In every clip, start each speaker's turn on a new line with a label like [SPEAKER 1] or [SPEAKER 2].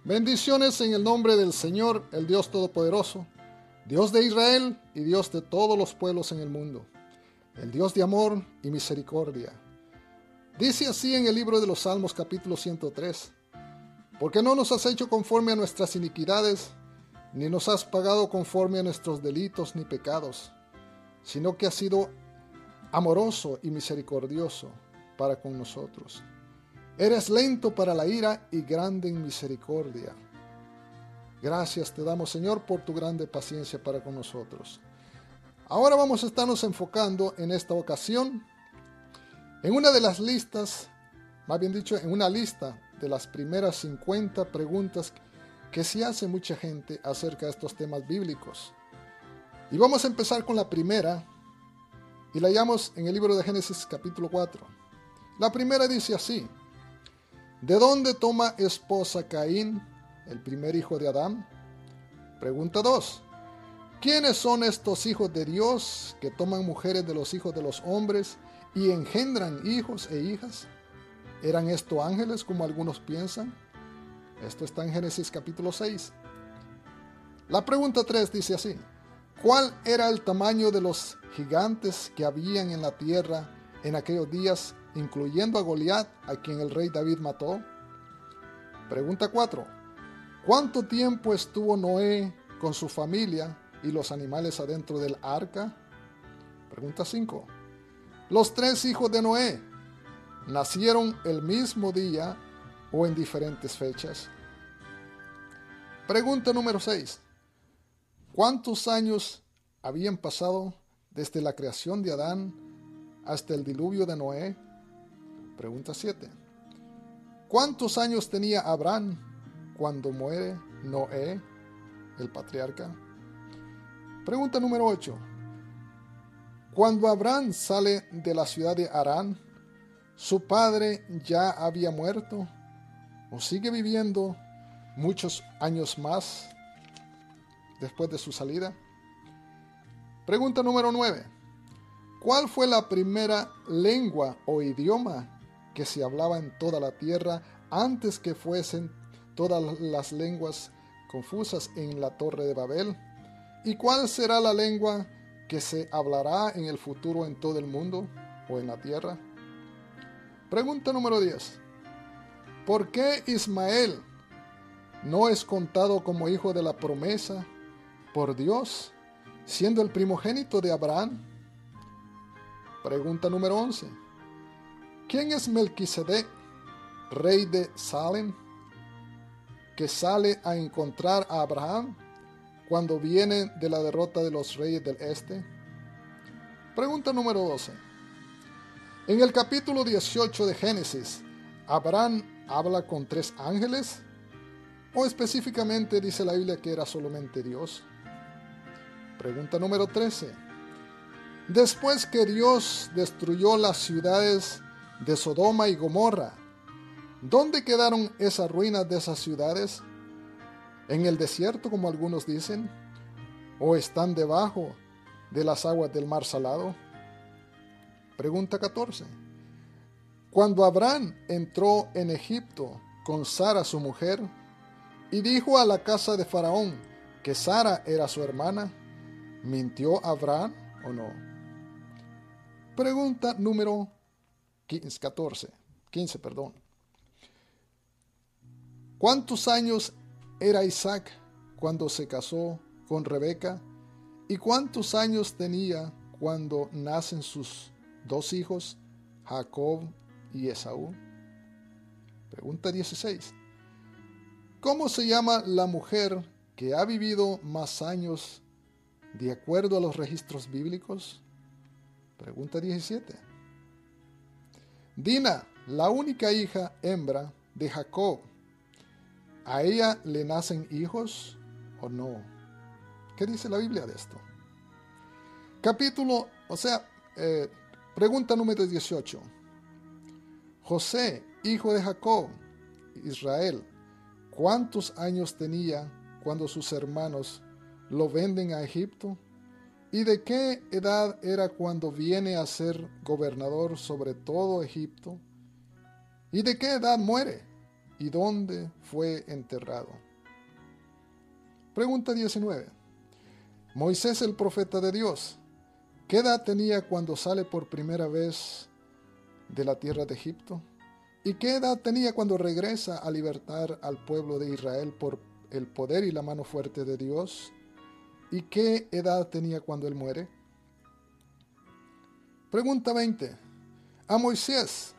[SPEAKER 1] Bendiciones en el nombre del Señor, el Dios Todopoderoso, Dios de Israel y Dios de todos los pueblos en el mundo, el Dios de amor y misericordia. Dice así en el libro de los Salmos capítulo 103, porque no nos has hecho conforme a nuestras iniquidades, ni nos has pagado conforme a nuestros delitos ni pecados, sino que has sido amoroso y misericordioso para con nosotros. Eres lento para la ira y grande en misericordia. Gracias te damos, Señor, por tu grande paciencia para con nosotros. Ahora vamos a estarnos enfocando en esta ocasión en una de las listas, más bien dicho, en una lista de las primeras 50 preguntas que se hace mucha gente acerca de estos temas bíblicos. Y vamos a empezar con la primera, y la hallamos en el libro de Génesis capítulo 4. La primera dice así: ¿de dónde toma esposa Caín, el primer hijo de Adán? Pregunta 2. ¿Quiénes son estos hijos de Dios que toman mujeres de los hijos de los hombres y engendran hijos e hijas? ¿Eran estos ángeles como algunos piensan? Esto está en Génesis capítulo 6. La pregunta 3 dice así: ¿cuál era el tamaño de los gigantes que habían en la tierra en aquellos días, incluyendo a Goliat, a quien el rey David mató? Pregunta 4. ¿Cuánto tiempo estuvo Noé con su familia y los animales adentro del arca? Pregunta 5. ¿Los 3 hijos de Noé nacieron el mismo día o en diferentes fechas? Pregunta número 6. ¿Cuántos años habían pasado desde la creación de Adán hasta el diluvio de Noé? Pregunta 7. ¿Cuántos años tenía Abraham cuando muere Noé, el patriarca? Pregunta número 8. Cuando Abraham sale de la ciudad de Harán, ¿su padre ya había muerto o sigue viviendo muchos años más después de su salida? Pregunta número 9. ¿Cuál fue la primera lengua o idioma que se hablaba en toda la tierra antes que fuesen todas las lenguas confusas en la Torre de Babel? ¿Y cuál será la lengua que se hablará en el futuro en todo el mundo o en la tierra? Pregunta número 10. ¿Por qué Ismael no es contado como hijo de la promesa por Dios, siendo el primogénito de Abraham? Pregunta número 11. ¿Quién es Melquisedec, rey de Salem, que sale a encontrar a Abraham cuando viene de la derrota de los reyes del este? Pregunta número 12. En el capítulo 18 de Génesis, ¿Abraham habla con 3 ángeles? ¿O específicamente dice la Biblia que era solamente Dios? Pregunta número 13. Después que Dios destruyó las ciudades de Sodoma y Gomorra, ¿dónde quedaron esas ruinas de esas ciudades? ¿En el desierto, como algunos dicen? ¿O están debajo de las aguas del mar salado? Pregunta 14. Cuando Abraham entró en Egipto con Sara su mujer y dijo a la casa de Faraón que Sara era su hermana, ¿mintió Abraham o no? Pregunta número 15. ¿Cuántos años era Isaac cuando se casó con Rebeca? ¿Y cuántos años tenía cuando nacen sus 2 hijos, Jacob y Esaú? Pregunta 16. ¿Cómo se llama la mujer que ha vivido más años de acuerdo a los registros bíblicos? Pregunta 17. Dina, la única hija hembra de Jacob, ¿a ella le nacen hijos o no? ¿Qué dice la Biblia de esto? Pregunta número 18. José, hijo de Jacob, Israel, ¿cuántos años tenía cuando sus hermanos lo venden a Egipto? ¿Y de qué edad era cuando viene a ser gobernador sobre todo Egipto? ¿Y de qué edad muere? y dónde fue enterrado? Pregunta 19. Moisés, el profeta de Dios, ¿qué edad tenía cuando sale por primera vez de la tierra de Egipto? ¿Y qué edad tenía cuando regresa a libertar al pueblo de Israel por el poder y la mano fuerte de Dios? ¿Y qué edad tenía cuando él muere? Pregunta 20. A Moisés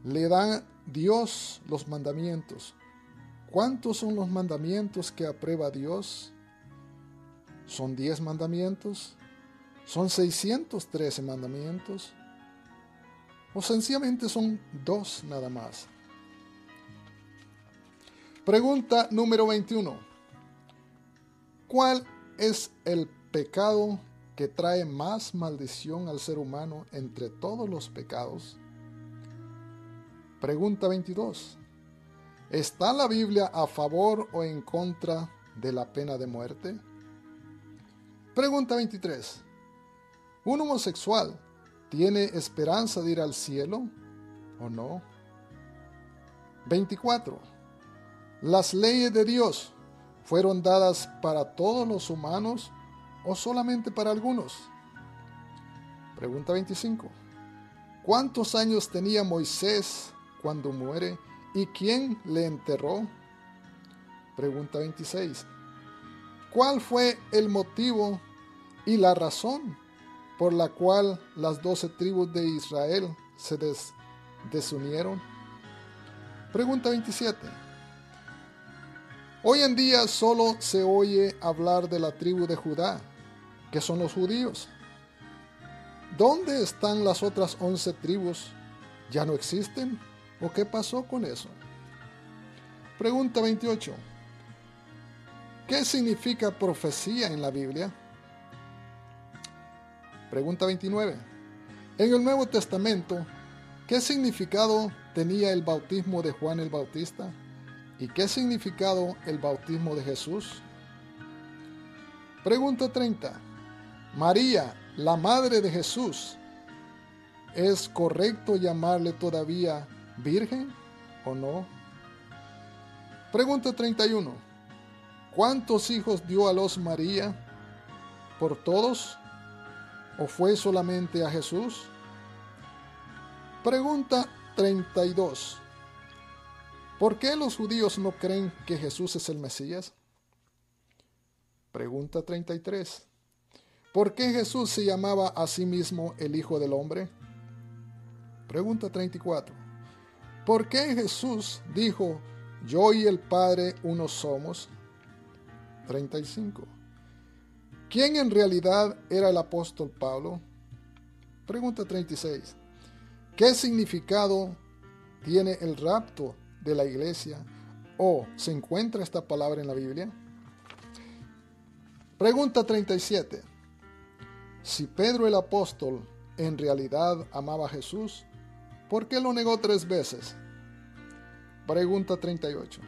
[SPEAKER 1] le da Dios los mandamientos. ¿Cuántos son los mandamientos que aprueba Dios? ¿Son 10 mandamientos? ¿Son 613 mandamientos? ¿O sencillamente son 2 nada más? Pregunta número 21. ¿Cuál es el pecado que trae más maldición al ser humano entre todos los pecados? Pregunta 22. ¿Está la Biblia a favor o en contra de la pena de muerte? Pregunta 23. ¿Un homosexual tiene esperanza de ir al cielo o no? 24. ¿Las leyes de Dios fueron dadas para todos los humanos o solamente para algunos? Pregunta 25. ¿Cuántos años tenía Moisés cuando muere y quién le enterró? Pregunta 26. ¿Cuál fue el motivo y la razón por la cual las 12 tribus de Israel se desunieron? Pregunta 27. Hoy en día solo se oye hablar de la tribu de Judá, que son los judíos. ¿Dónde están las otras 11 tribus? ¿Ya no existen? ¿O qué pasó con eso? Pregunta 28. ¿Qué significa profecía en la Biblia? Pregunta 29. En el Nuevo Testamento, ¿qué significado tenía el bautismo de Juan el Bautista? ¿Y qué significado el bautismo de Jesús? Pregunta 30. María, la madre de Jesús, ¿es correcto llamarle todavía virgen o no? Pregunta 31. ¿Cuántos hijos dio a luz María? ¿Por todos? ¿O fue solamente a Jesús? Pregunta 32. ¿Por qué los judíos no creen que Jesús es el Mesías? Pregunta 33. ¿Por qué Jesús se llamaba a sí mismo el Hijo del Hombre? Pregunta 34. ¿Por qué Jesús dijo, yo y el Padre uno somos? 35. ¿Quién en realidad era el apóstol Pablo? Pregunta 36. ¿Qué significado tiene el rapto de la iglesia? ¿O se encuentra esta palabra en la Biblia? Pregunta 37. Si Pedro el apóstol en realidad amaba a Jesús, ¿por qué lo negó 3 veces? Pregunta 38.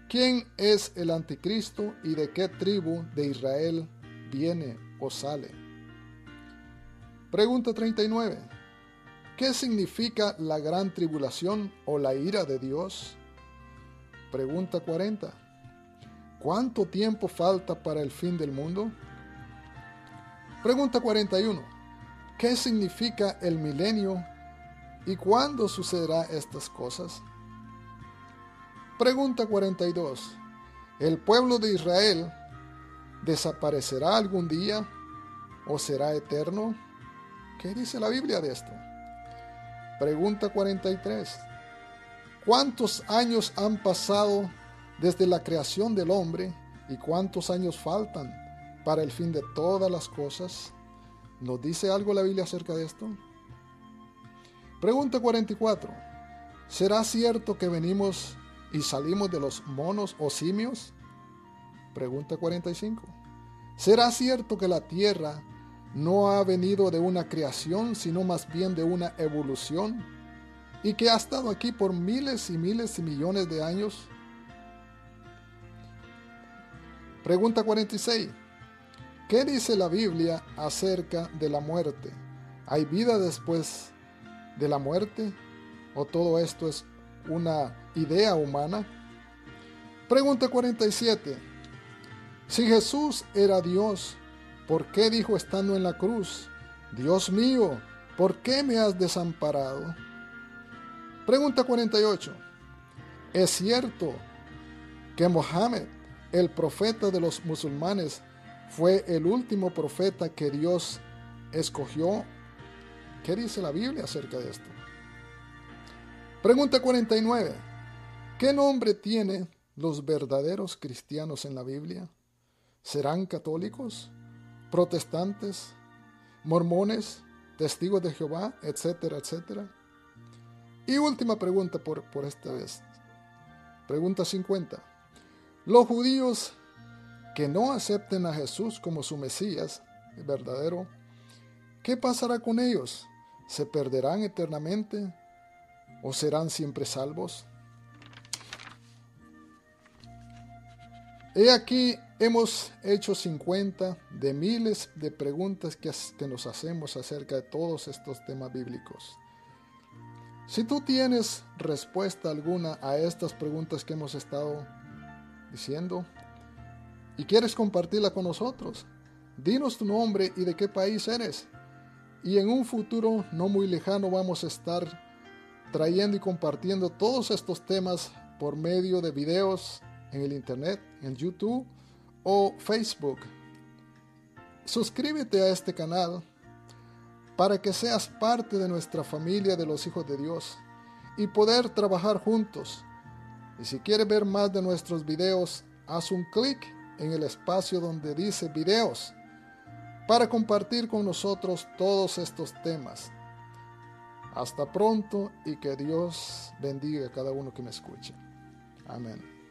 [SPEAKER 1] ¿Quién es el anticristo y de qué tribu de Israel viene o sale? Pregunta 39. ¿Qué significa la gran tribulación o la ira de Dios? Pregunta 40. ¿Cuánto tiempo falta para el fin del mundo? Pregunta 41. ¿Qué significa el milenio y cuándo sucederán estas cosas? Pregunta 42. ¿El pueblo de Israel desaparecerá algún día o será eterno? ¿Qué dice la Biblia de esto? Pregunta 43. ¿Cuántos años han pasado desde la creación del hombre y cuántos años faltan para el fin de todas las cosas? ¿Nos dice algo la Biblia acerca de esto? Pregunta 44. ¿Será cierto que venimos y salimos de los monos o simios? Pregunta 45. ¿Será cierto que la tierra no ha venido de una creación, sino más bien de una evolución, y que ha estado aquí por miles y miles y millones de años? Pregunta 46. ¿Qué dice la Biblia acerca de la muerte? ¿Hay vida después de la muerte? ¿O todo esto es una idea humana. Pregunta 47. Si Jesús era Dios, ¿por qué dijo estando en la cruz: Dios mío, ¿por qué me has desamparado? Pregunta 48. ¿Es cierto que Mohammed, el profeta de los musulmanes, fue el último profeta que Dios escogió? ¿Qué dice la Biblia acerca de esto? Pregunta 49. ¿Qué nombre tienen los verdaderos cristianos en la Biblia? ¿Serán católicos, protestantes, mormones, testigos de Jehová, etcétera, etcétera? Y última pregunta por esta vez. Pregunta 50. Los judíos que no acepten a Jesús como su Mesías verdadero, ¿qué pasará con ellos? ¿Se perderán eternamente o serán siempre salvos? He aquí, hemos hecho 50 de miles de preguntas que nos hacemos acerca de todos estos temas bíblicos. Si tú tienes respuesta alguna a estas preguntas que hemos estado diciendo y quieres compartirla con nosotros, dinos tu nombre y de qué país eres. Y en un futuro no muy lejano vamos a estar trayendo y compartiendo todos estos temas por medio de videos en el internet, en YouTube o Facebook. Suscríbete a este canal para que seas parte de nuestra familia de los hijos de Dios y poder trabajar juntos. Y si quieres ver más de nuestros videos, haz un clic en el espacio donde dice videos para compartir con nosotros todos estos temas. Hasta pronto y que Dios bendiga a cada uno que me escuche. Amén.